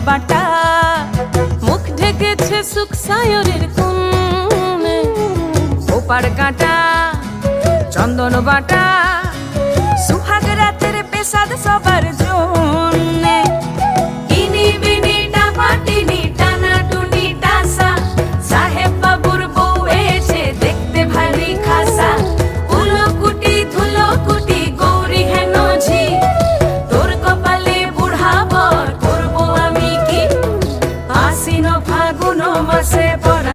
বাটা, মুখ ঢেকেছে সুখ সায়রের কোণে। ওপার কাটা চন্দন বাটা, সুহাগ রাতের পেশাদ সবার জন্যে। ইনি বিনি টাপাটিনি টানা টুনি টাসা, সাহেব বাবুর বউ এসে দেখতে ভারী খাসা। উলকুটি ধুলকুটি গৌরী হেন ঝি, তোর কপালে বুড়া বর করবো আমি কি। আশ্বিন ফাগুন মাসে